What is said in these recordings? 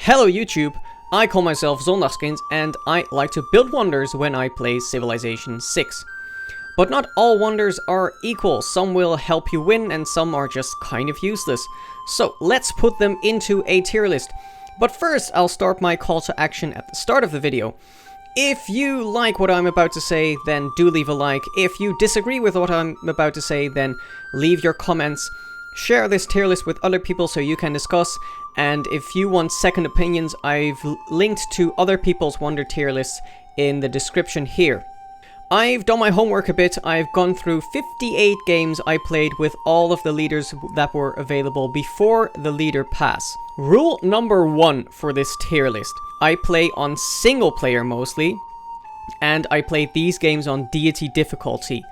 Hello YouTube, I call myself Zondagskins and I like to build wonders when I play Civilization 6. But not all wonders are equal, some will help you win and some are just kind of useless. So let's put them into a tier list. But first I'll start my call to action at the start of the video. If you like what I'm about to say, then do leave a like. If you disagree with what I'm about to say, then leave your comments. Share this tier list with other people so you can discuss. And if you want second opinions, I've linked to other people's wonder tier lists in the description here. I've done my homework a bit. I've gone through 58 games I played with all of the leaders that were available before the leader pass. Rule number 1 for this tier list. I play on single player mostly, and I play these games on deity difficulty.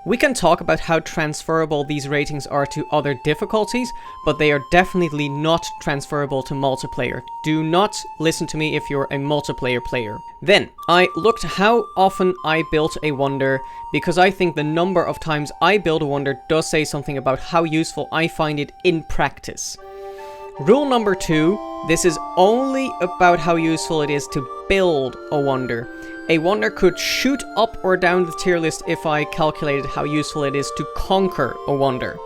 We can talk about how transferable these ratings are to other difficulties, but they are definitely not transferable to multiplayer. Do not listen to me if you're a multiplayer player. Then, I looked how often I built a wonder, because I think the number of times I build a wonder does say something about how useful I find it in practice. Rule number 2, this is only about how useful it is to build a wonder. A wonder could shoot up or down the tier list if I calculated how useful it is to conquer a wonder.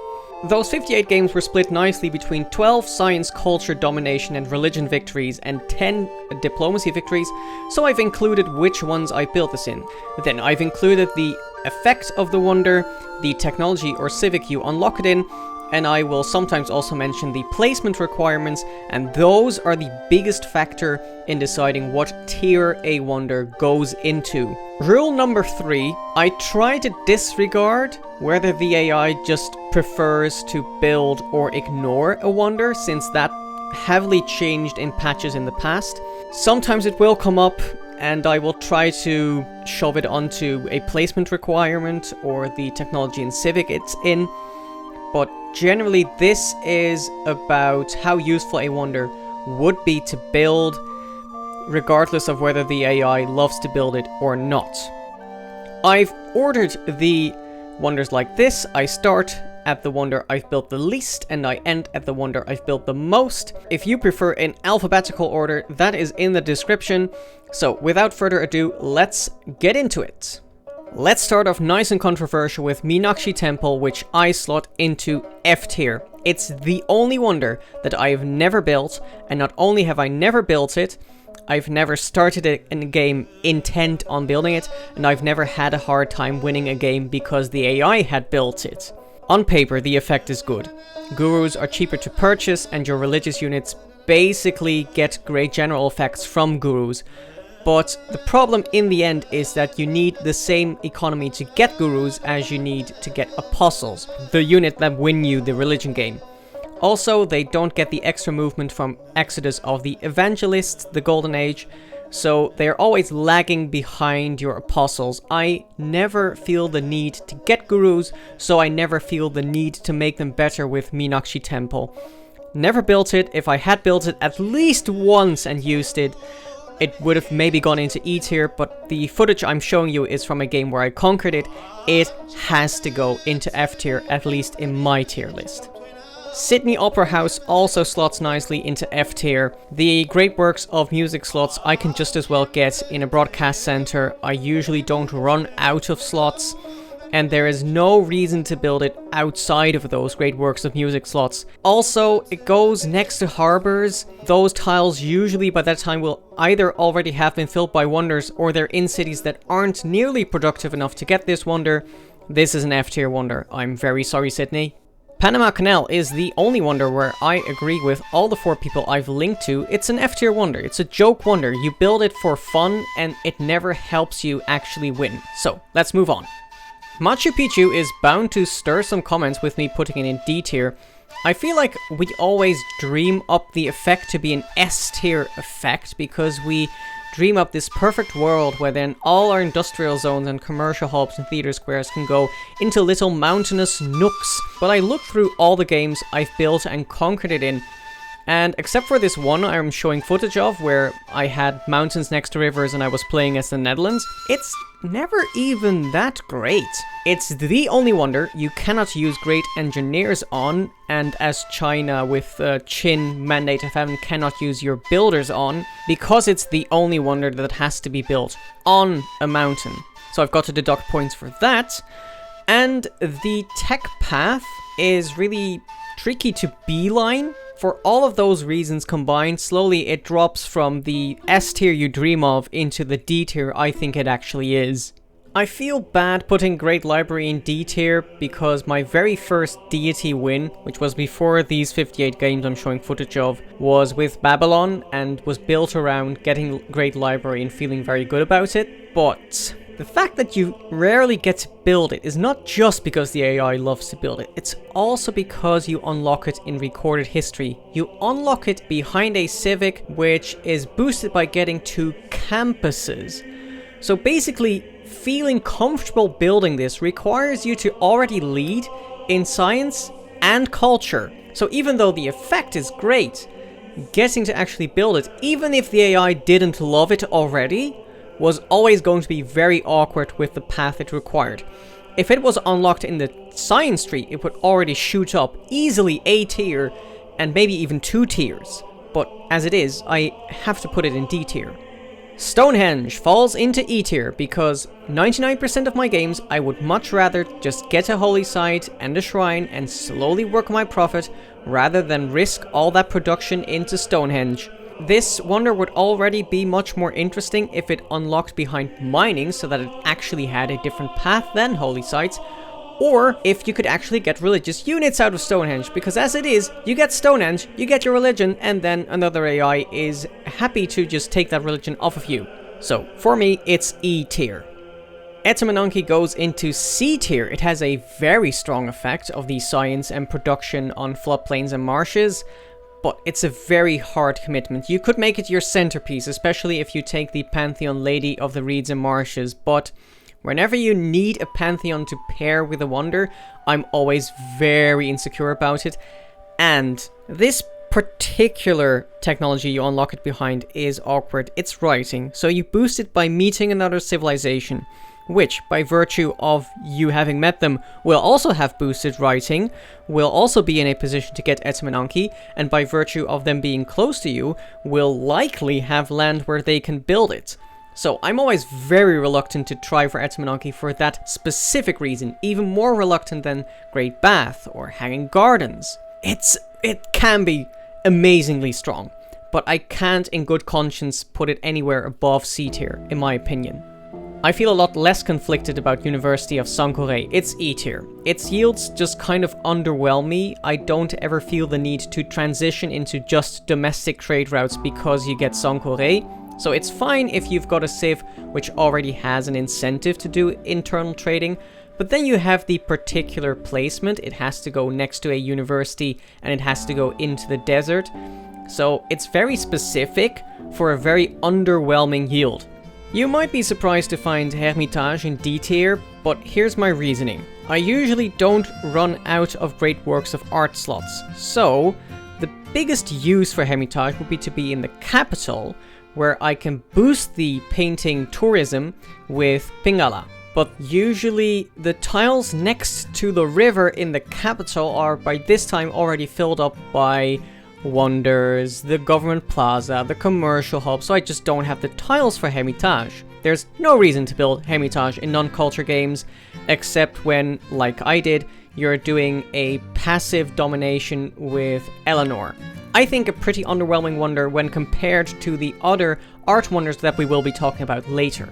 Those 58 games were split nicely between 12 science, culture, domination and religion victories and 10 diplomacy victories, so I've included which ones I built this in. Then I've included the effect of the wonder, the technology or civic you unlock it in, and I will sometimes also mention the placement requirements, and those are the biggest factor in deciding what tier a wonder goes into. Rule number 3, I try to disregard whether the AI just prefers to build or ignore a wonder, since that heavily changed in patches in the past. Sometimes it will come up, and I will try to shove it onto a placement requirement or the technology and civic it's in. But generally this is about how useful a wonder would be to build, regardless of whether the AI loves to build it or not. I've ordered the wonders like this. I start at the wonder I've built the least and I end at the wonder I've built the most. If you prefer in alphabetical order, that is in the description. So without further ado, let's get into it. Let's start off nice and controversial with Meenakshi Temple, which I slot into F tier. It's the only wonder that I have never built, and not only have I never built it, I've never started it in a game intent on building it, and I've never had a hard time winning a game because the AI had built it. On paper, the effect is good. Gurus are cheaper to purchase, and your religious units basically get great general effects from gurus. But the problem in the end is that you need the same economy to get gurus as you need to get apostles, the unit that win you the religion game. Also, they don't get the extra movement from Exodus of the Evangelists, the Golden Age, so they're always lagging behind your apostles. I never feel the need to get gurus, so I never feel the need to make them better with Meenakshi Temple. Never built it. If I had built it at least once and used it, it would have maybe gone into E tier, but the footage I'm showing you is from a game where I conquered it. It has to go into F tier, at least in my tier list. Sydney Opera House also slots nicely into F tier. The great works of music slots I can just as well get in a broadcast center. I usually don't run out of slots, and there is no reason to build it outside of those great works of music slots. Also, it goes next to harbors. Those tiles usually by that time will either already have been filled by wonders, or they're in cities that aren't nearly productive enough to get this wonder. This is an F tier wonder. I'm very sorry, Sydney. Panama Canal is the only wonder where I agree with all the 4 people I've linked to. It's an F tier wonder. It's a joke wonder. You build it for fun and it never helps you actually win. So, let's move on. Machu Picchu is bound to stir some comments with me putting it in D tier. I feel like we always dream up the effect to be an S tier effect because we dream up this perfect world where then all our industrial zones and commercial hubs and theater squares can go into little mountainous nooks. But I looked through all the games I've built and conquered it in, And except for this one I'm showing footage of where I had mountains next to rivers and I was playing as the Netherlands, it's never even that great. It's the only wonder you cannot use great engineers on, and as China with Qin Mandate of Heaven cannot use your builders on, because it's the only wonder that has to be built on a mountain. So I've got to deduct points for that. And the tech path is really tricky to beeline. For all of those reasons combined, slowly it drops from the S tier you dream of into the D tier I think it actually is. I feel bad putting Great Library in D tier because my very first deity win, which was before these 58 games I'm showing footage of, was with Babylon and was built around getting Great Library and feeling very good about it. But the fact that you rarely get to build it is not just because the AI loves to build it, it's also because you unlock it in recorded history. You unlock it behind a civic which is boosted by getting 2 campuses. So basically, feeling comfortable building this requires you to already lead in science and culture. So even though the effect is great, getting to actually build it, even if the AI didn't love it already, was always going to be very awkward with the path it required. If it was unlocked in the science tree, it would already shoot up easily A tier and maybe even 2 tiers. But as it is, I have to put it in D tier. Stonehenge falls into E tier because 99% of my games I would much rather just get a holy site and a shrine and slowly work my profit rather than risk all that production into Stonehenge. This wonder would already be much more interesting if it unlocked behind mining so that it actually had a different path than holy sites, or if you could actually get religious units out of Stonehenge, because as it is, you get Stonehenge, you get your religion, and then another AI is happy to just take that religion off of you. So, for me, it's E tier. Etemenanki goes into C tier. It has a very strong effect of the science and production on floodplains and marshes, but it's a very hard commitment. You could make it your centerpiece, especially if you take the Pantheon Lady of the Reeds and Marshes, but whenever you need a Pantheon to pair with a wonder, I'm always very insecure about it. And this particular technology you unlock it behind is awkward. It's writing, so you boost it by meeting another civilization, which, by virtue of you having met them, will also have boosted writing, will also be in a position to get Etemenanki, and by virtue of them being close to you, will likely have land where they can build it. So I'm always very reluctant to try for Etemenanki for that specific reason, even more reluctant than Great Bath or Hanging Gardens. It can be amazingly strong, but I can't in good conscience put it anywhere above C tier, in my opinion. I feel a lot less conflicted about University of Sankore. It's E tier. Its yields just kind of underwhelm me. I don't ever feel the need to transition into just domestic trade routes because you get Sankore. So it's fine if you've got a civ which already has an incentive to do internal trading, but then you have the particular placement. It has to go next to a university and it has to go into the desert. So it's very specific for a very underwhelming yield. You might be surprised to find Hermitage in D tier, but here's my reasoning. I usually don't run out of great works of art slots, so the biggest use for Hermitage would be to be in the capital, where I can boost the painting tourism with Pingala. But usually the tiles next to the river in the capital are by this time already filled up by wonders, the government plaza, the commercial hub, so I just don't have the tiles for Hermitage. There's no reason to build Hermitage in non-culture games, except when, like I did, you're doing a passive domination with Eleanor. I think a pretty underwhelming wonder when compared to the other art wonders that we will be talking about later.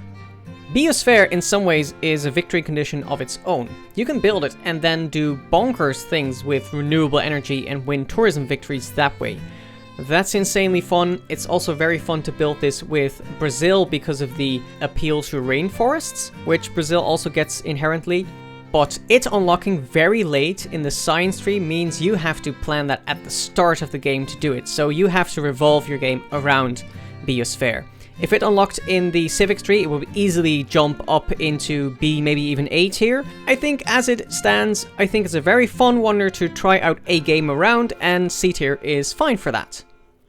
Biosphère in some ways is a victory condition of its own. You can build it and then do bonkers things with renewable energy and win tourism victories that way. That's insanely fun. It's also very fun to build this with Brazil because of the appeal to rainforests, which Brazil also gets inherently. But it unlocking very late in the science tree means you have to plan that at the start of the game to do it. So you have to revolve your game around Biosphère. If it unlocked in the Civics tree, it would easily jump up into B, maybe even A tier. I think as it stands, I think it's a very fun wonder to try out a game around, and C tier is fine for that.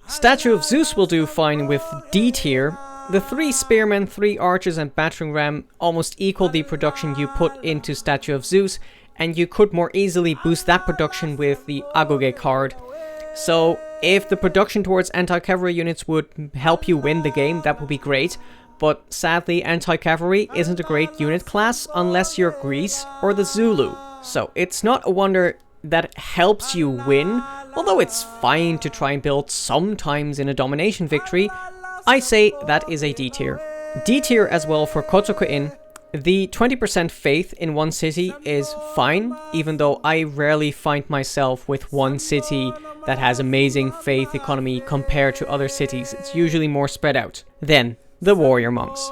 Statue of Zeus will do fine with D tier. The 3 spearmen, 3 archers and battering ram almost equal the production you put into Statue of Zeus, and you could more easily boost that production with the Agoge card. So if the production towards anti-cavalry units would help you win the game, that would be great. But sadly, anti-cavalry isn't a great unit class unless you're Greece or the Zulu. So it's not a wonder that helps you win, although it's fine to try and build sometimes in a domination victory. I say that is a D tier. D tier as well for Kōtoku-in. The 20% faith in one city is fine, even though I rarely find myself with one city that has amazing faith economy compared to other cities. It's usually more spread out. Then, the warrior monks.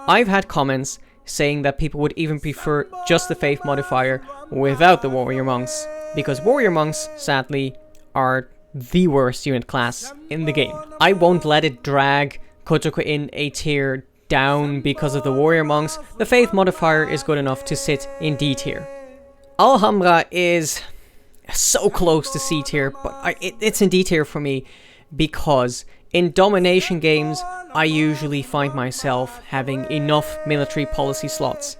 I've had comments saying that people would even prefer just the faith modifier without the warrior monks, because warrior monks, sadly, are the worst unit class in the game. I won't let it drag Kōtoku-in a tier down because of the warrior monks. The faith modifier is good enough to sit in D tier. Alhambra is so close to C tier, but it's in D tier for me because in domination games I usually find myself having enough military policy slots.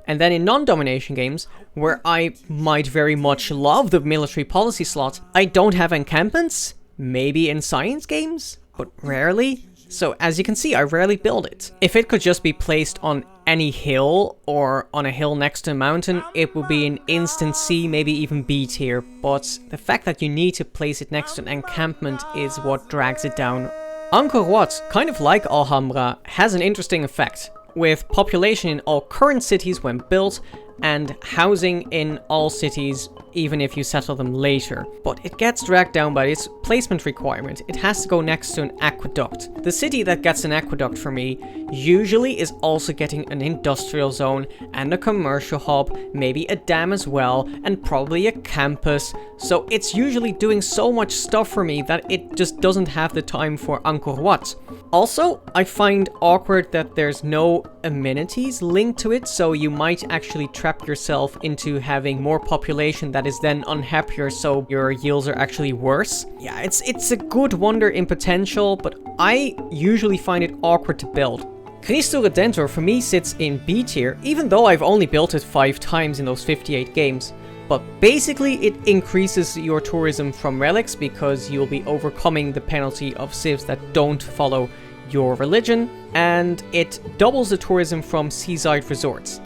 And then in non-domination games, where I might very much love the military policy slot, I don't have encampments, maybe in science games, but rarely. So as you can see, I rarely build it. If it could just be placed on any hill or on a hill next to a mountain, it would be an instant C, maybe even B tier. But the fact that you need to place it next to an encampment is what drags it down. Angkor Wat, kind of like Alhambra, has an interesting effect, with population in all current cities when built, and housing in all cities even if you settle them later. But it gets dragged down by its placement requirement. It has to go next to an aqueduct. The city that gets an aqueduct for me usually is also getting an industrial zone and a commercial hub, maybe a dam as well, and probably a campus. So it's usually doing so much stuff for me that it just doesn't have the time for Angkor Wat. Also, I find awkward that there's no amenities linked to it, so you might actually trap yourself into having more population that is then unhappier, so your yields are actually worse. Yeah, it's a good wonder in potential, but I usually find it awkward to build. Cristo Redentor for me sits in B tier, even though I've only built it 5 times in those 58 games. But basically it increases your tourism from relics because you'll be overcoming the penalty of civs that don't follow your religion, and it doubles the tourism from seaside resorts.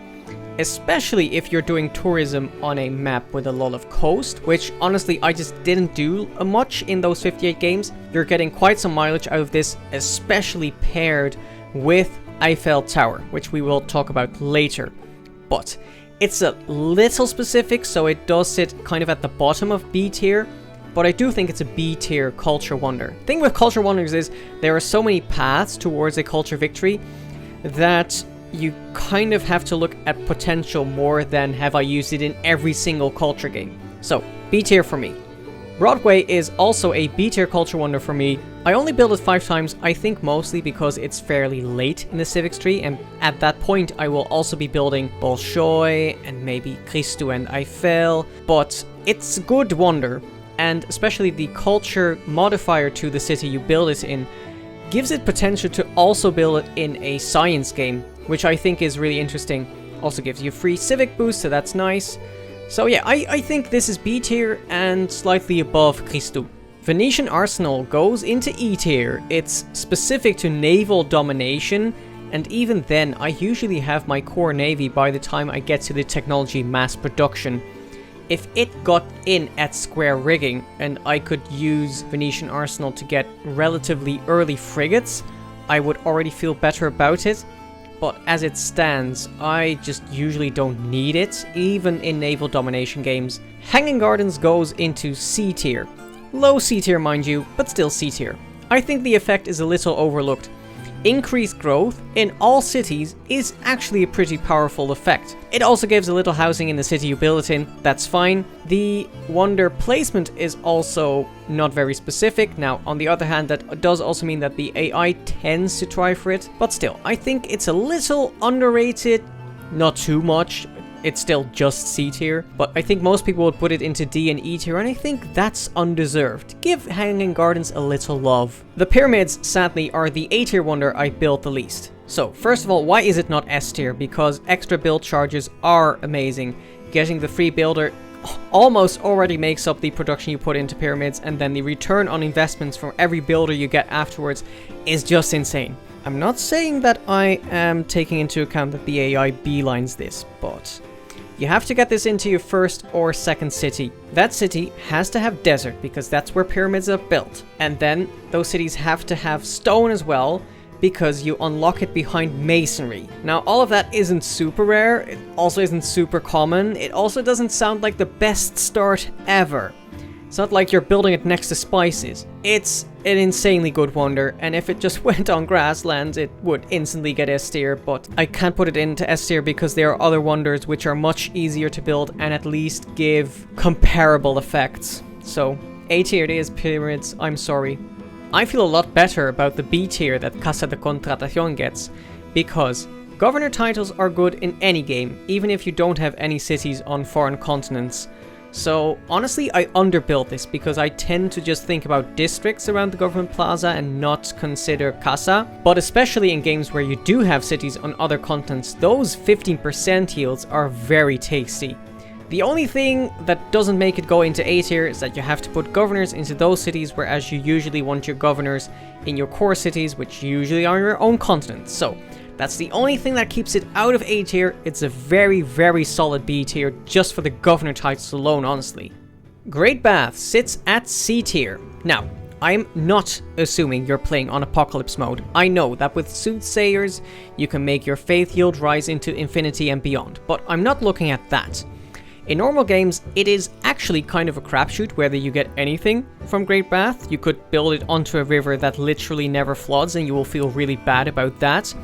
Especially if you're doing tourism on a map with a lot of coast, which honestly I just didn't do much in those 58 games. You're getting quite some mileage out of this, especially paired with Eiffel Tower, which we will talk about later. But it's a little specific, so it does sit kind of at the bottom of B tier, but I do think it's a B tier culture wonder. The thing with culture wonders is there are so many paths towards a culture victory that you kind of have to look at potential more than have I used it in every single culture game. So, B tier for me. Broadway is also a B tier culture wonder for me. I only built it 5 times, I think mostly because it's fairly late in the civics tree, and at that point I will also be building Bolshoi and maybe Cristo and Eiffel, but it's a good wonder, and especially the culture modifier to the city you build it in gives it potential to also build it in a science game, which I think is really interesting. Also gives you a free civic boost, so that's nice. So yeah, I think this is B tier and slightly above Cristo. Venetian Arsenal goes into E tier. It's specific to naval domination, and even then I usually have my core navy by the time I get to the technology mass production. If it got in at square rigging and I could use Venetian Arsenal to get relatively early frigates, I would already feel better about it. But as it stands, I just usually don't need it, even in naval domination games. Hanging Gardens goes into C tier. Low C tier, mind you, but still C tier. I think the effect is a little overlooked. increased growth in all cities is actually a pretty powerful effect. It also gives a little housing in the city you build it in, that's fine. The wonder placement is also not very specific. Now, on the other hand, that does also mean that the AI tends to try for it, but still, I think it's a little underrated, not too much. It's still just C tier, but I think most people would put it into D and E tier, and I think that's undeserved. Give Hanging Gardens a little love. The pyramids, sadly, are the A tier wonder I built the least. So, first of all, why is it not S tier? Because extra build charges are amazing. Getting the free builder almost already makes up the production you put into pyramids, and then the return on investments from every builder you get afterwards is just insane. I'm not saying that I am taking into account that the AI beelines this, but you have to get this into your first or second city. That city has to have desert because that's where pyramids are built. And then those cities have to have stone as well because you unlock it behind masonry. Now, all of that isn't super rare. It also isn't super common. It also doesn't sound like the best start ever. It's not like you're building it next to spices. It's an insanely good wonder, and if it just went on grasslands, it would instantly get S tier, but I can't put it into S tier because there are other wonders which are much easier to build and at least give comparable effects. So, A tier it is, pyramids, I'm sorry. I feel a lot better about the B tier that Casa de Contratación gets, because governor titles are good in any game, even if you don't have any cities on foreign continents. So, honestly, I underbuilt this because I tend to just think about districts around the government plaza and not consider casa. But especially in games where you do have cities on other continents, those 15% yields are very tasty. The only thing that doesn't make it go into A tier is that you have to put governors into those cities, whereas you usually want your governors in your core cities, which usually are your own continent. So, that's the only thing that keeps it out of A tier. It's a very, very solid B tier just for the governor titles alone, honestly. Great Bath sits at C tier. Now, I'm not assuming you're playing on Apocalypse mode. I know that with Soothsayers, you can make your faith yield rise into infinity and beyond, but I'm not looking at that. In normal games, it is actually kind of a crapshoot whether you get anything from Great Bath. You could build it onto a river that literally never floods and you will feel really bad about that.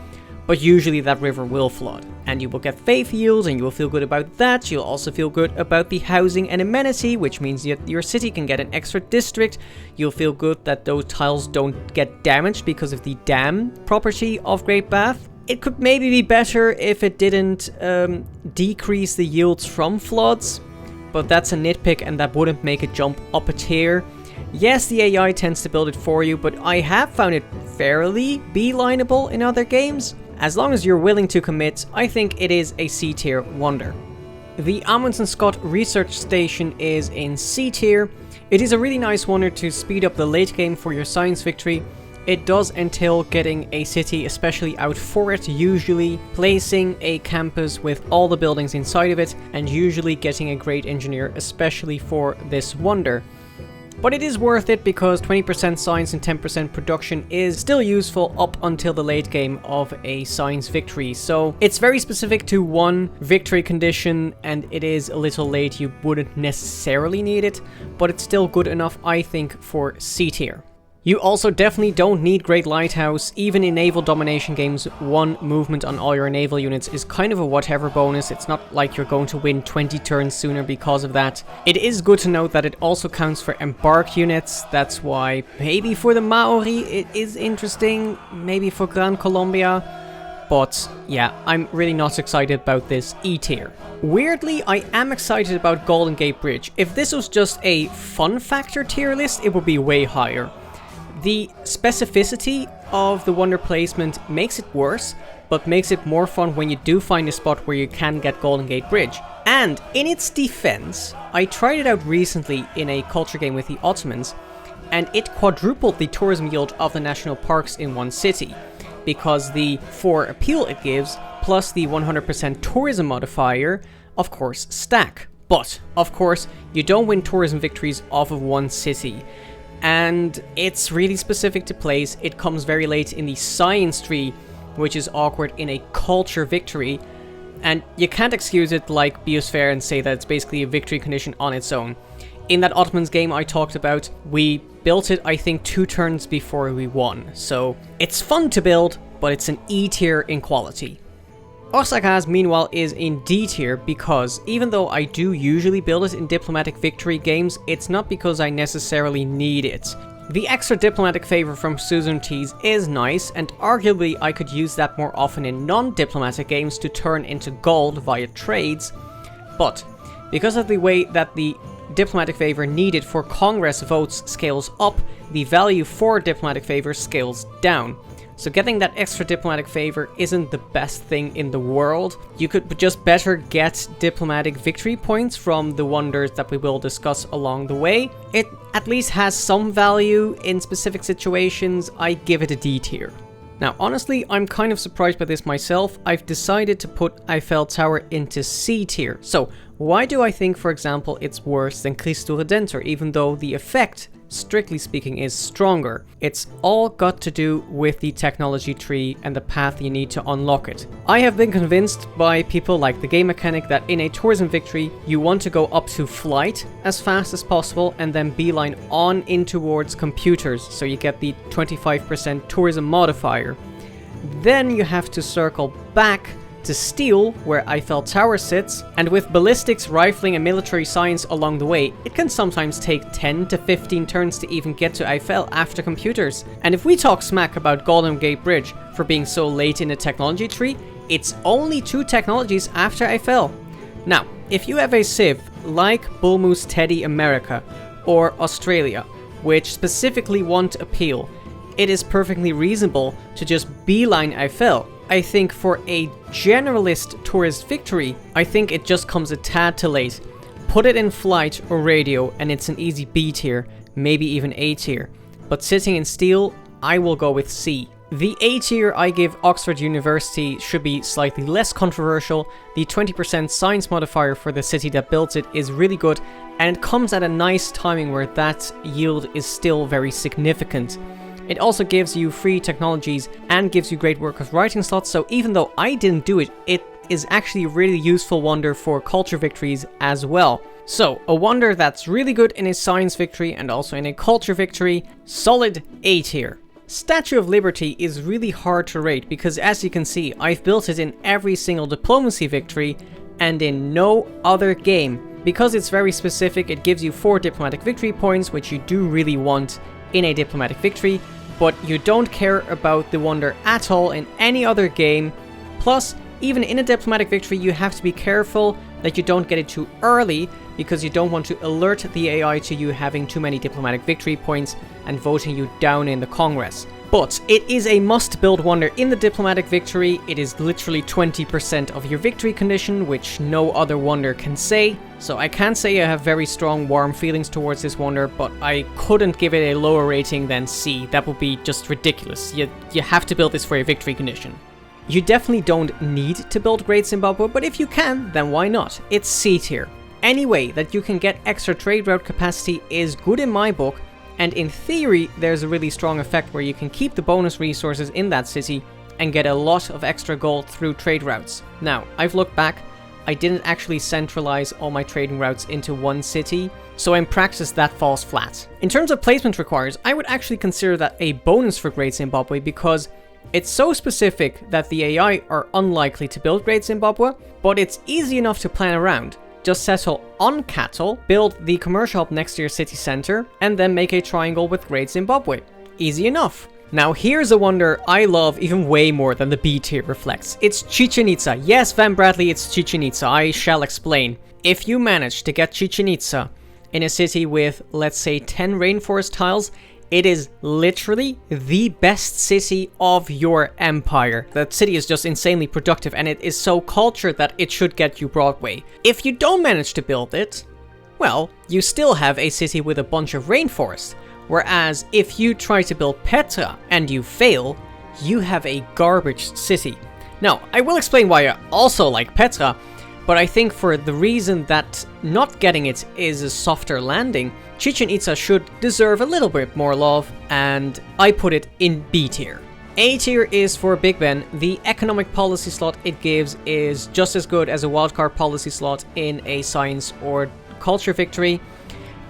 But usually that river will flood, and you will get faith yields and you will feel good about that. You'll also feel good about the housing and amenity, which means that your city can get an extra district. You'll feel good that those tiles don't get damaged because of the dam property of Great Bath. It could maybe be better if it didn't decrease the yields from floods, but that's a nitpick and that wouldn't make it jump up a tier. Yes, the AI tends to build it for you, but I have found it fairly beelineable in other games. As long as you're willing to commit, I think it is a C tier wonder. The Amundsen-Scott research station is in C tier. It is a really nice wonder to speed up the late game for your science victory. It does entail getting a city especially out for it, usually placing a campus with all the buildings inside of it, and usually getting a great engineer especially for this wonder. But it is worth it because 20% science and 10% production is still useful up until the late game of a science victory. So it's very specific to one victory condition and it is a little late. You wouldn't necessarily need it, but it's still good enough, I think, for C tier. You also definitely don't need Great Lighthouse. Even in naval domination games, one movement on all your naval units is kind of a whatever bonus. It's not like you're going to win 20 turns sooner because of that. It is good to note that it also counts for embarked units. That's why maybe for the Maori it is interesting, maybe for Gran Colombia. But yeah, I'm really not excited about this E tier. Weirdly, I am excited about Golden Gate Bridge. If this was just a fun factor tier list, it would be way higher. The specificity of the wonder placement makes it worse, but makes it more fun when you do find a spot where you can get Golden Gate Bridge. And in its defense, I tried it out recently in a culture game with the Ottomans, and it quadrupled the tourism yield of the national parks in one city, because the 4 appeal it gives, plus the 100% tourism modifier, of course, stack. But, of course, you don't win tourism victories off of one city. And it's really specific to place. It comes very late in the science tree, which is awkward in a culture victory. And you can't excuse it like Biosphère and say that it's basically a victory condition on its own. In that Ottomans game I talked about, we built it, I think, 2 turns before we won. So it's fun to build, but it's an E tier in quality. Országház, meanwhile, is in D tier because even though I do usually build it in diplomatic victory games, it's not because I necessarily need it. The extra diplomatic favor from suzerainties is nice, and arguably I could use that more often in non-diplomatic games to turn into gold via trades, but because of the way that the diplomatic favor needed for Congress votes scales up, the value for diplomatic favor scales down. So getting that extra diplomatic favor isn't the best thing in the world. You could just better get diplomatic victory points from the wonders that we will discuss along the way. It at least has some value in specific situations. I give it a D tier. Now, honestly, I'm kind of surprised by this myself. I've decided to put Eiffel Tower into C tier. So why do I think, for example, it's worse than Cristo Redentor, even though the effect, strictly speaking, is stronger? It's all got to do with the technology tree and the path you need to unlock it. I have been convinced by people like the game mechanic that in a tourism victory, you want to go up to flight as fast as possible and then beeline on in towards computers, so you get the 25% tourism modifier. Then you have to circle back to steel, where Eiffel Tower sits, and with ballistics, rifling and military science along the way, it can sometimes take 10 to 15 turns to even get to Eiffel after computers. And if we talk smack about Golden Gate Bridge for being so late in the technology tree, it's only 2 technologies after Eiffel. Now, if you have a civ like Bull Moose Teddy America or Australia, which specifically want appeal, it is perfectly reasonable to just beeline Eiffel. I think for a generalist tourist victory, I think it just comes a tad too late. Put it in flight or radio and it's an easy B tier, maybe even A tier. But sitting in steel, I will go with C. The A tier I give Oxford University should be slightly less controversial. The 20% science modifier for the city that builds it is really good, and it comes at a nice timing where that yield is still very significant. It also gives you free technologies and gives you great work of writing slots, so even though I didn't do it, it is actually a really useful wonder for culture victories as well. So, a wonder that's really good in a science victory and also in a culture victory, solid A tier. Statue of Liberty is really hard to rate because, as you can see, I've built it in every single diplomacy victory and in no other game. Because it's very specific, it gives you 4 diplomatic victory points, which you do really want in a diplomatic victory, but you don't care about the wonder at all in any other game. Plus, even in a diplomatic victory, you have to be careful that you don't get it too early because you don't want to alert the AI to you having too many diplomatic victory points and voting you down in the Congress. But it is a must-build wonder in the diplomatic victory. It is literally 20% of your victory condition, which no other wonder can say. So I can say I have very strong warm feelings towards this wonder, but I couldn't give it a lower rating than C. That would be just ridiculous. You have to build this for a victory condition. You definitely don't need to build Great Zimbabwe, but if you can, then why not? It's C tier. Any way that you can get extra trade route capacity is good in my book, and in theory, there's a really strong effect where you can keep the bonus resources in that city and get a lot of extra gold through trade routes. Now, I've looked back, I didn't actually centralize all my trading routes into one city, so in practice that falls flat. In terms of placement requires, I would actually consider that a bonus for Great Zimbabwe because it's so specific that the AI are unlikely to build Great Zimbabwe, but it's easy enough to plan around. Just settle on cattle, build the commercial hub next to your city center, and then make a triangle with Great Zimbabwe. Easy enough. Now here's a wonder I love even way more than the B tier reflects. It's Chichen Itza. Yes, Van Bradley, it's Chichen Itza. I shall explain. If you manage to get Chichen Itza in a city with, let's say, 10 rainforest tiles, it is literally the best city of your empire. That city is just insanely productive and it is so cultured that it should get you Broadway. If you don't manage to build it, well, you still have a city with a bunch of rainforest. Whereas if you try to build Petra and you fail, you have a garbage city. Now, I will explain why I also like Petra, but I think for the reason that not getting it is a softer landing, Chichen Itza should deserve a little bit more love, and I put it in B tier. A tier is for Big Ben. The economic policy slot it gives is just as good as a wildcard policy slot in a science or culture victory,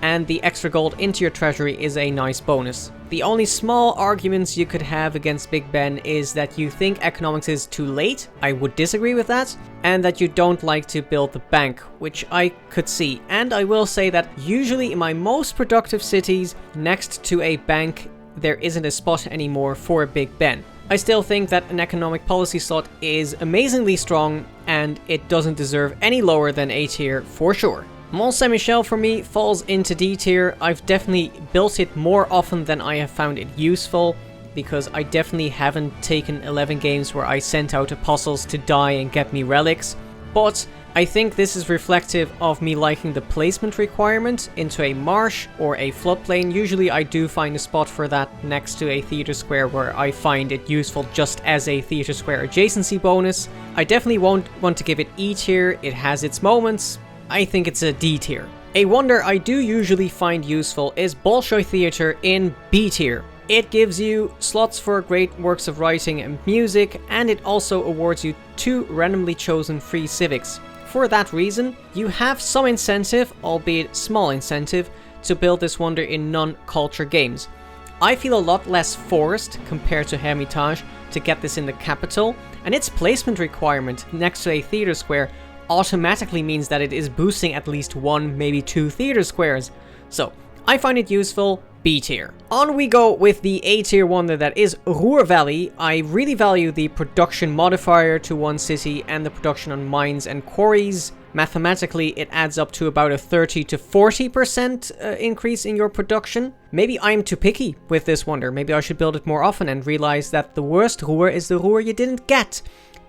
and the extra gold into your treasury is a nice bonus. The only small arguments you could have against Big Ben is that you think economics is too late, I would disagree with that, and that you don't like to build the bank, which I could see. And I will say that usually in my most productive cities, next to a bank, there isn't a spot anymore for a Big Ben. I still think that an economic policy slot is amazingly strong, and it doesn't deserve any lower than A tier for sure. Mont Saint-Michel for me falls into D tier. I've definitely built it more often than I have found it useful, because I definitely haven't taken 11 games where I sent out apostles to die and get me relics, but I think this is reflective of me liking the placement requirement into a marsh or a floodplain. Usually I do find a spot for that next to a theatre square where I find it useful just as a theatre square adjacency bonus. I definitely won't want to give it E tier, it has its moments. I think it's a D tier. A wonder I do usually find useful is Bolshoi Theatre in B tier. It gives you slots for great works of writing and music, and it also awards you 2 randomly chosen free civics. For that reason, you have some incentive, albeit small incentive, to build this wonder in non-culture games. I feel a lot less forced compared to Hermitage to get this in the capital, and its placement requirement next to a theatre square automatically means that it is boosting at least 1, maybe 2 theatre squares. So, I find it useful, B tier. On we go with the A tier wonder that is Ruhr Valley. I really value the production modifier to one city and the production on mines and quarries. Mathematically, it adds up to about a 30 to 40% increase in your production. Maybe I'm too picky with this wonder. Maybe I should build it more often and realize that the worst Ruhr is the Ruhr you didn't get.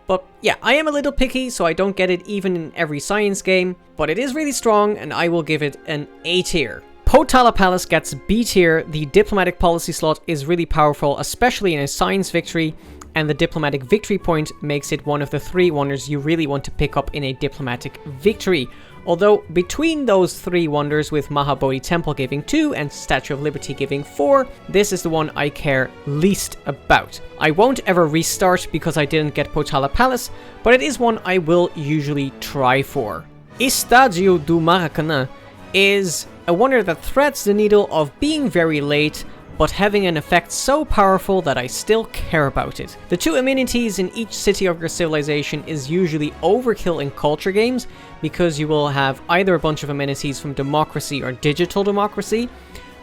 But yeah, I am a little picky, so I don't get it even in every science game. But it is really strong, and I will give it an A tier. Potala Palace gets B tier. The diplomatic policy slot is really powerful, especially in a science victory, and the diplomatic victory point makes it one of the 3 wonders you really want to pick up in a diplomatic victory. Although between those 3 wonders, with Mahabodhi Temple giving 2 and Statue of Liberty giving 4, this is the one I care least about. I won't ever restart because I didn't get Potala Palace, but it is one I will usually try for. Estádio do Maracanã is a wonder that threads the needle of being very late, but having an effect so powerful that I still care about it. The 2 amenities in each city of your civilization is usually overkill in culture games, because you will have either a bunch of amenities from democracy or digital democracy,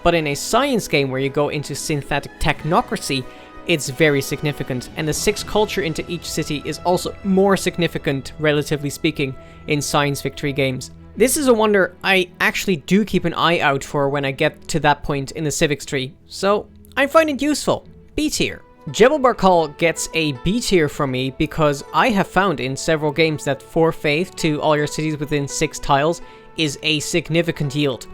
but in a science game where you go into synthetic technocracy, it's very significant, and the 6 culture into each city is also more significant, relatively speaking, in science victory games. This is a wonder I actually do keep an eye out for when I get to that point in the civics tree, so I find it useful. B tier. Jebel Barkal gets a B tier from me because I have found in several games that 4 faith to all your cities within 6 tiles is a significant yield.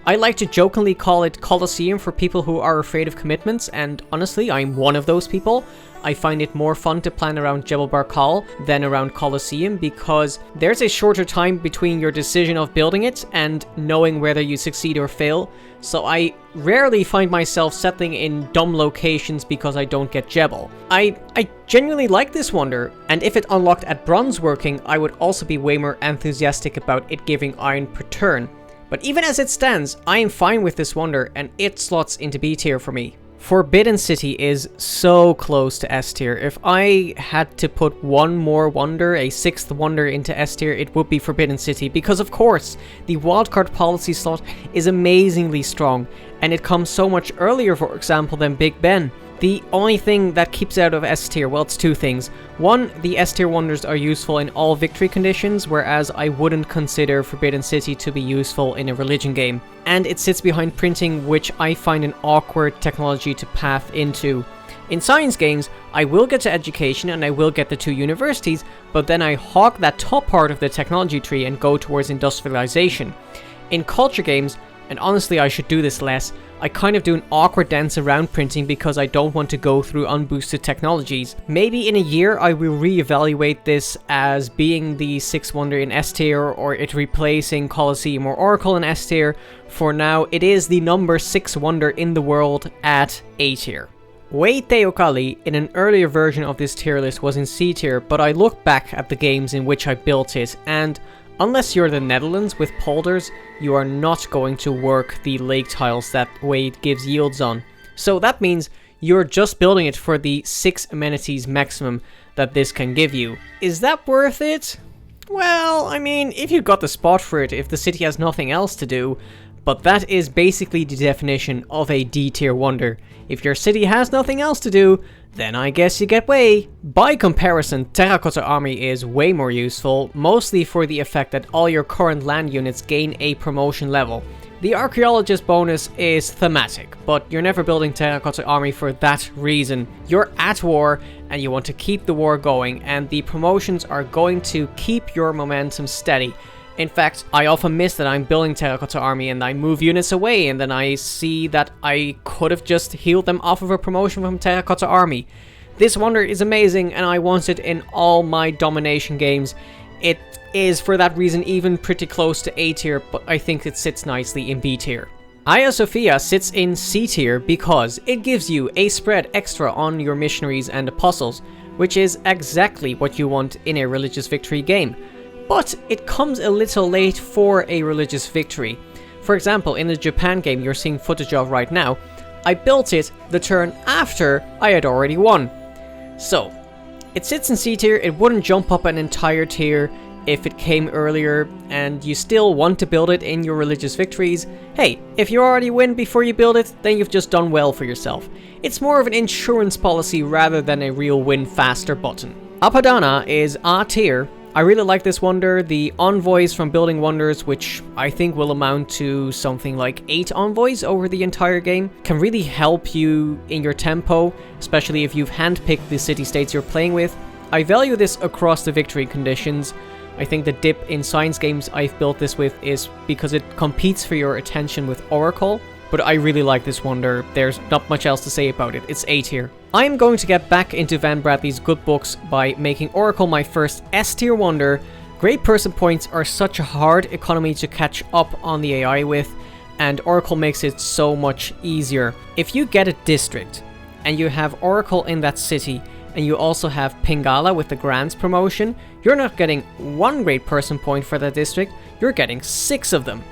I like to jokingly call it Colosseum for people who are afraid of commitments, and honestly, I'm one of those people. I find it more fun to plan around Jebel Barkal than around Colosseum because there's a shorter time between your decision of building it and knowing whether you succeed or fail, so I rarely find myself settling in dumb locations because I don't get Jebel. I genuinely like this wonder, and if it unlocked at bronze working, I would also be way more enthusiastic about it giving iron per turn. But even as it stands, I am fine with this wonder, and it slots into B tier for me. Forbidden City is so close to S tier. If I had to put one more wonder, a 6th wonder into S tier, it would be Forbidden City, because of course, the wildcard policy slot is amazingly strong, and it comes so much earlier, for example, than Big Ben. The only thing that keeps out of S tier, well, it's 2 things. One, the S tier wonders are useful in all victory conditions, whereas I wouldn't consider Forbidden City to be useful in a religion game. And it sits behind printing, which I find an awkward technology to path into. In science games, I will get to education and I will get the 2 universities, but then I hog that top part of the technology tree and go towards industrialization. In culture games, and honestly I should do this less, I kind of do an awkward dance around printing because I don't want to go through unboosted technologies. Maybe in a year I will reevaluate this as being the 6th wonder in S tier, or it replacing Colosseum or Oracle in S tier. For now, it is the number 6 wonder in the world at A tier. Huey Teocalli in an earlier version of this tier list was in C tier, but I look back at the games in which I built it, and Unless you're the Netherlands with polders, you are not going to work the lake tiles that way it gives yields on. So that means you're just building it for the 6 amenities maximum that this can give you. Is that worth it? Well, I mean, if you got the spot for it, if the city has nothing else to do, but that is basically the definition of a D-tier wonder. If your city has nothing else to do, then I guess you get way. By comparison, Terracotta Army is way more useful, mostly for the effect that all your current land units gain a promotion level. The Archaeologist bonus is thematic, but you're never building Terracotta Army for that reason. You're at war, and you want to keep the war going, and the promotions are going to keep your momentum steady. In fact, I often miss that I'm building Terracotta Army and I move units away and then I see that I could have just healed them off of a promotion from Terracotta Army. This wonder is amazing and I want it in all my domination games. It is for that reason even pretty close to A tier, but I think it sits nicely in B tier. Hagia Sophia sits in C tier because it gives you a spread extra on your missionaries and apostles, which is exactly what you want in a religious victory game. But it comes a little late for a religious victory. For example, in the Japan game you're seeing footage of right now, I built it the turn after I had already won. So, it sits in C tier, it wouldn't jump up an entire tier if it came earlier, and you still want to build it in your religious victories. Hey, if you already win before you build it, then you've just done well for yourself. It's more of an insurance policy rather than a real win faster button. Apadana is A tier. I really like this wonder. The envoys from building wonders, which I think will amount to something like 8 envoys over the entire game, can really help you in your tempo, especially if you've handpicked the city-states you're playing with. I value this across the victory conditions. I think the dip in science games I've built this with is because it competes for your attention with Oracle, but I really like this wonder. There's not much else to say about it. It's A tier. I'm going to get back into Van Bradley's good books by making Oracle my first S tier wonder. Great person points are such a hard economy to catch up on the AI with, and Oracle makes it so much easier. If you get a district, and you have Oracle in that city, and you also have Pingala with the Grants promotion, you're not getting 1 great person point for that district, you're getting 6 of them.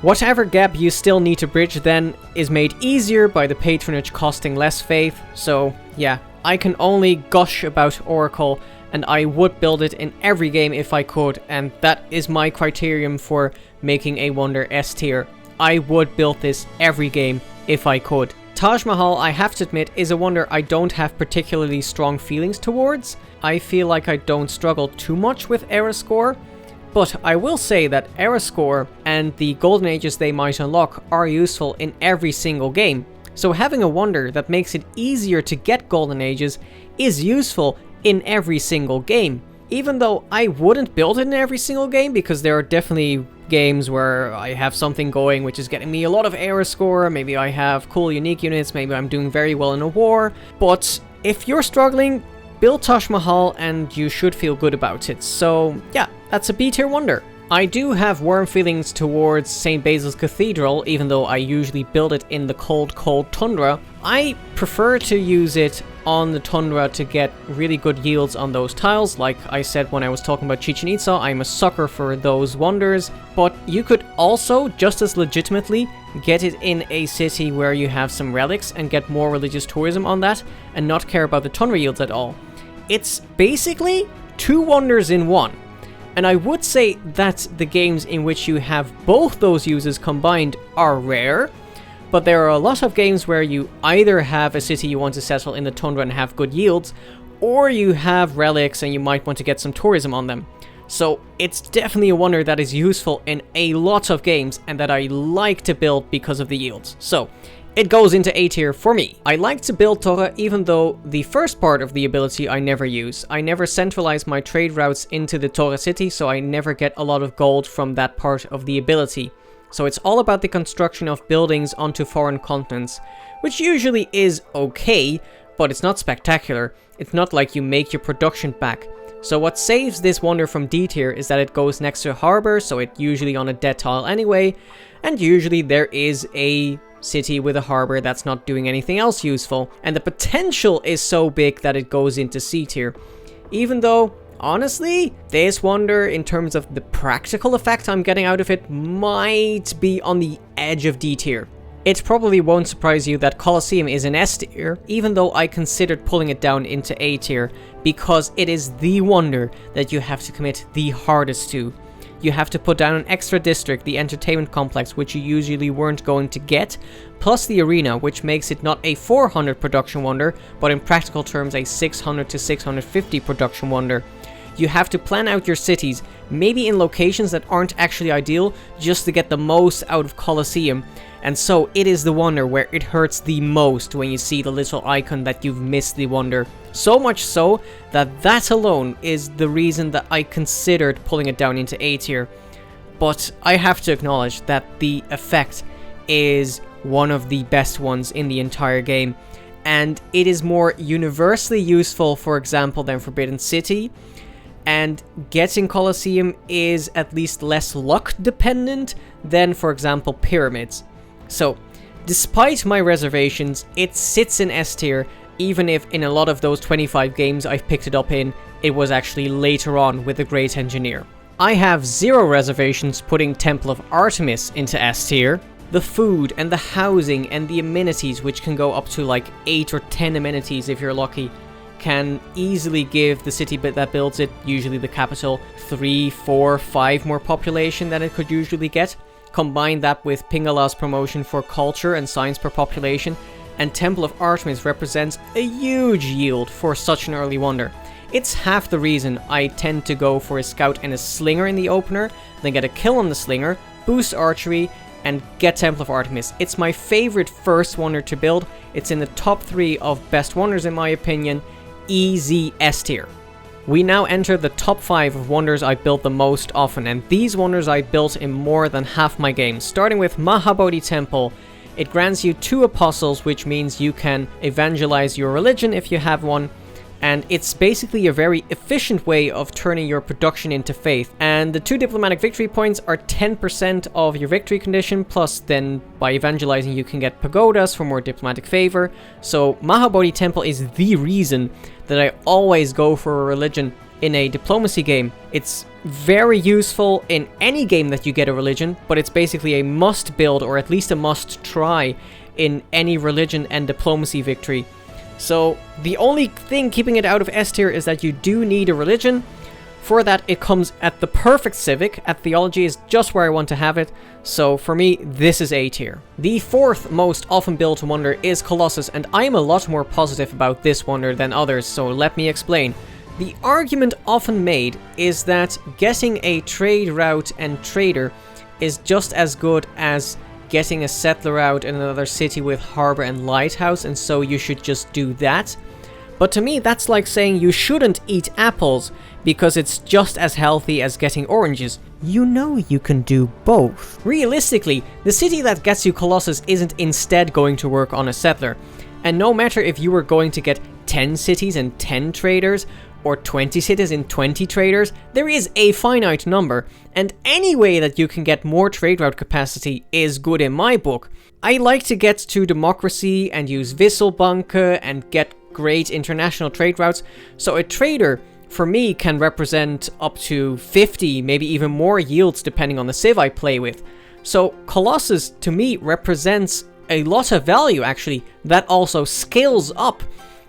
Whatever gap you still need to bridge then is made easier by the patronage costing less faith, so yeah, I can only gush about Oracle and I would build it in every game if I could, and that is my criterion for making a wonder S tier. I would build this every game if I could. Taj Mahal, I have to admit, is a wonder I don't have particularly strong feelings towards. I feel like I don't struggle too much with era score. But I will say that era score and the golden ages they might unlock are useful in every single game. So having a wonder that makes it easier to get golden ages is useful in every single game. Even though I wouldn't build it in every single game, because there are definitely games where I have something going which is getting me a lot of era score, maybe I have cool unique units, maybe I'm doing very well in a war. But if you're struggling, build Taj Mahal and you should feel good about it. So yeah, that's a B tier wonder. I do have warm feelings towards St. Basil's Cathedral, even though I usually build it in the cold tundra. I prefer to use it on the tundra to get really good yields on those tiles. Like I said when I was talking about Chichen Itza, I'm a sucker for those wonders. But you could also, just as legitimately, get it in a city where you have some relics and get more religious tourism on that and not care about the tundra yields at all. It's basically 2 wonders in 1. And I would say that the games in which you have both those uses combined are rare, but there are a lot of games where you either have a city you want to settle in the tundra and have good yields, or you have relics and you might want to get some tourism on them. So it's definitely a wonder that is useful in a lot of games and that I like to build because of the yields. So it goes into A tier for me. I like to build Torre even though the first part of the ability I never use. I never centralize my trade routes into the Torre city, so I never get a lot of gold from that part of the ability. So it's all about the construction of buildings onto foreign continents, which usually is okay, but it's not spectacular. It's not like you make your production back. So what saves this wonder from D tier is that it goes next to a harbor, so it's usually on a dead tile anyway, and usually there is a city with a harbor that's not doing anything else useful, and the potential is so big that it goes into C tier. Even though honestly, this wonder, in terms of the practical effect I'm getting out of it, might be on the edge of D tier. It probably won't surprise you that Colosseum is an S tier, even though I considered pulling it down into A tier, because it is the wonder that you have to commit the hardest to. You have to put down an extra district, the entertainment complex, which you usually weren't going to get, plus the arena, which makes it not a 400 production wonder, but in practical terms a 600 to 650 production wonder. You have to plan out your cities, maybe in locations that aren't actually ideal, just to get the most out of Colosseum. And so it is the wonder where it hurts the most when you see the little icon that you've missed the wonder. So much so that alone is the reason that I considered pulling it down into A tier. But I have to acknowledge that the effect is one of the best ones in the entire game. And it is more universally useful, for example, than Forbidden City. And getting Colosseum is at least less luck dependent than, for example, Pyramids. So, despite my reservations, it sits in S tier, even if in a lot of those 25 games I've picked it up in, it was actually later on with a great engineer. I have zero reservations putting Temple of Artemis into S tier. The food and the housing and the amenities, which can go up to like 8 or 10 amenities if you're lucky, can easily give the city that builds it, usually the capital, 3, 4, 5 more population than it could usually get. Combine that with Pingala's promotion for culture and science per population, and Temple of Artemis represents a huge yield for such an early wonder. It's half the reason I tend to go for a scout and a slinger in the opener, then get a kill on the slinger, boost archery, and get Temple of Artemis. It's my favorite first wonder to build. It's in the top 3 of best wonders in my opinion. Easy S tier. We now enter the top 5 of wonders I built the most often, and these wonders I built in more than half my games. Starting with Mahabodhi Temple. It grants you 2 apostles, which means you can evangelize your religion if you have one, and it's basically a very efficient way of turning your production into faith. And the 2 diplomatic victory points are 10% of your victory condition, plus then by evangelizing you can get pagodas for more diplomatic favor. So Mahabodhi Temple is the reason that I always go for a religion in a diplomacy game. It's very useful in any game that you get a religion, but it's basically a must build, or at least a must try, in any religion and diplomacy victory. So the only thing keeping it out of S tier is that you do need a religion. For that, it comes at the perfect civic. At theology is just where I want to have it. So for me, this is A tier. The 4th most often built wonder is Colossus, and I am a lot more positive about this wonder than others, so let me explain. The argument often made is that getting a trade route and trader is just as good as getting a settler out in another city with harbor and lighthouse, and so you should just do that. But to me, that's like saying you shouldn't eat apples because it's just as healthy as getting oranges. You know you can do both. Realistically, the city that gets you Colossus isn't instead going to work on a settler. And no matter if you were going to get 10 cities and 10 traders, or 20 cities and 20 traders, there is a finite number, and any way that you can get more trade route capacity is good in my book. I like to get to democracy and use Wisselbanken and get great international trade routes, so a trader for me can represent up to 50, maybe even more yields depending on the civ I play with. So Colossus to me represents a lot of value actually that also scales up.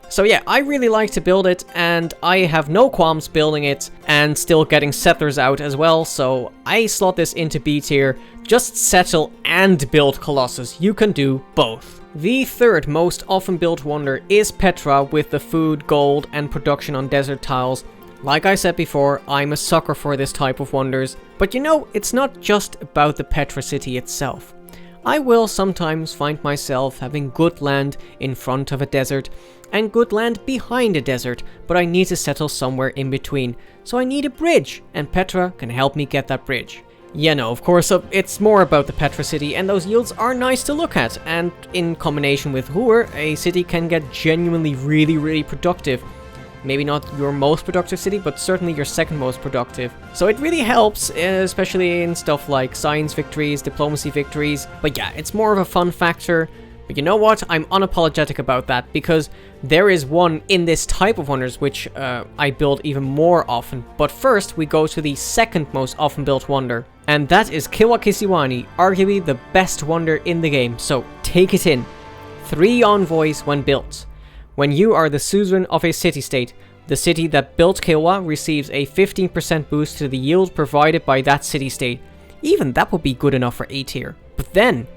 So yeah, I really like to build it, and I have no qualms building it and still getting settlers out as well, so I slot this into B tier. Just settle and build Colossus. You can do both. The 3rd most often built wonder is Petra, with the food, gold, and production on desert tiles. Like I said before, I'm a sucker for this type of wonders, but you know, it's not just about the Petra city itself. I will sometimes find myself having good land in front of a desert, and good land behind a desert, but I need to settle somewhere in between. So I need a bridge, and Petra can help me get that bridge. Yeah, no, of course, it's more about the Petra city, and those yields are nice to look at, and in combination with Ruhr, a city can get genuinely really productive. Maybe not your most productive city, but certainly your 2nd most productive. So it really helps, especially in stuff like science victories, diplomacy victories. But yeah, it's more of a fun factor, But you know what? I'm unapologetic about that, because there is one in this type of wonders which I build even more often. But first, we go to the second most often built wonder, and that is Kilwa-Kisiwani, arguably the best wonder in the game, so take it in. 3 envoys when built. When you are the suzerain of a city-state, the city that built Kilwa receives a 15% boost to the yield provided by that city-state. Even that would be good enough for A tier. But then,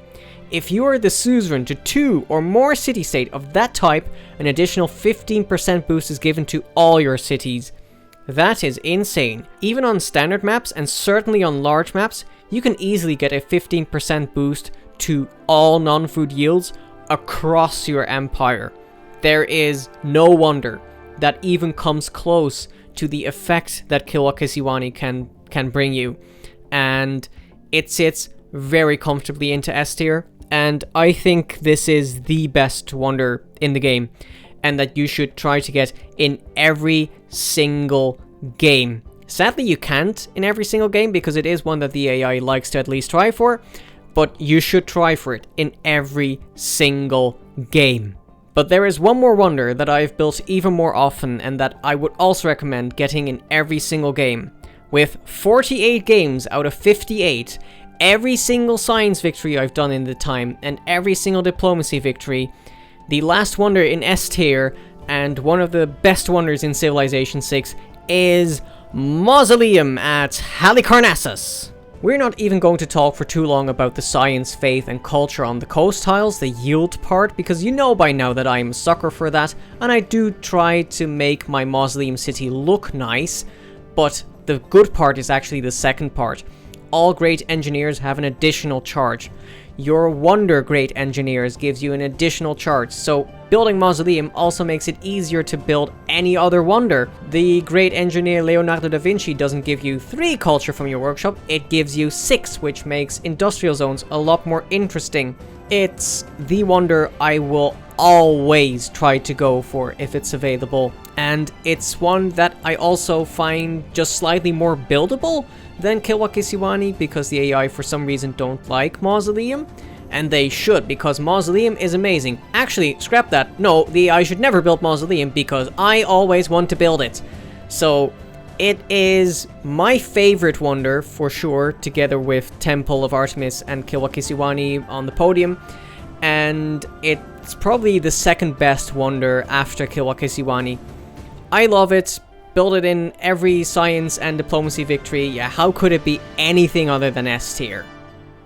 if you are the suzerain to 2 or more city-state of that type, an additional 15% boost is given to all your cities. That is insane. Even on standard maps, and certainly on large maps, you can easily get a 15% boost to all non-food yields across your empire. There is no wonder that even comes close to the effect that Kilwa-Kisiwani can bring you. And it sits very comfortably into S tier. And I think this is the best wonder in the game, and that you should try to get in every single game. Sadly, you can't in every single game, because it is one that the AI likes to at least try for, but you should try for it in every single game. But there is one more wonder that I've built even more often, and that I would also recommend getting in every single game. With 48 games out of 58, every single science victory I've done in the time, and every single diplomacy victory, the last wonder in S tier, and one of the best wonders in Civilization 6, is Mausoleum at Halicarnassus. We're not even going to talk for too long about the science, faith, and culture on the coast tiles, the yield part, because you know by now that I'm a sucker for that, and I do try to make my Mausoleum city look nice, but the good part is actually the second part. All great engineers have an additional charge. Your wonder great engineers gives you an additional charge, so building Mausoleum also makes it easier to build any other wonder. The great engineer Leonardo da Vinci doesn't give you 3 culture from your workshop, it gives you 6, which makes industrial zones a lot more interesting. It's the wonder I will always try to go for if it's available, and it's one that I also find just slightly more buildable than Kilwa-Kisiwani, because the AI for some reason don't like Mausoleum, and they should, because Mausoleum is amazing. Actually, scrap that. No, the AI should never build Mausoleum, because I always want to build it. So it is my favorite wonder for sure, together with Temple of Artemis and Kilwa-Kisiwani on the podium, and it's probably the second best wonder after Kilwa-Kisiwani. I love it. Build it in every science and diplomacy victory. Yeah, how could it be anything other than S tier?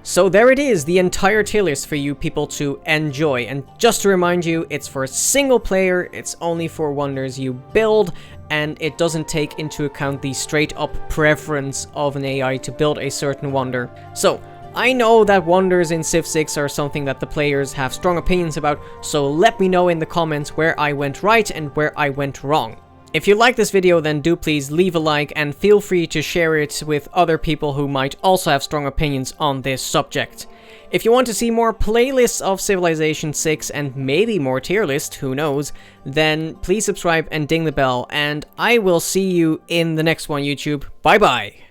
So there it is, the entire tier list for you people to enjoy. And just to remind you, it's for a single player, it's only for wonders you build, and it doesn't take into account the straight up preference of an AI to build a certain wonder. So I know that wonders in Civ 6 are something that the players have strong opinions about, so let me know in the comments where I went right and where I went wrong. If you like this video, then do please leave a like, and feel free to share it with other people who might also have strong opinions on this subject. If you want to see more playlists of Civilization 6 and maybe more tier list, who knows, then please subscribe and ding the bell, and I will see you in the next one, YouTube. Bye bye!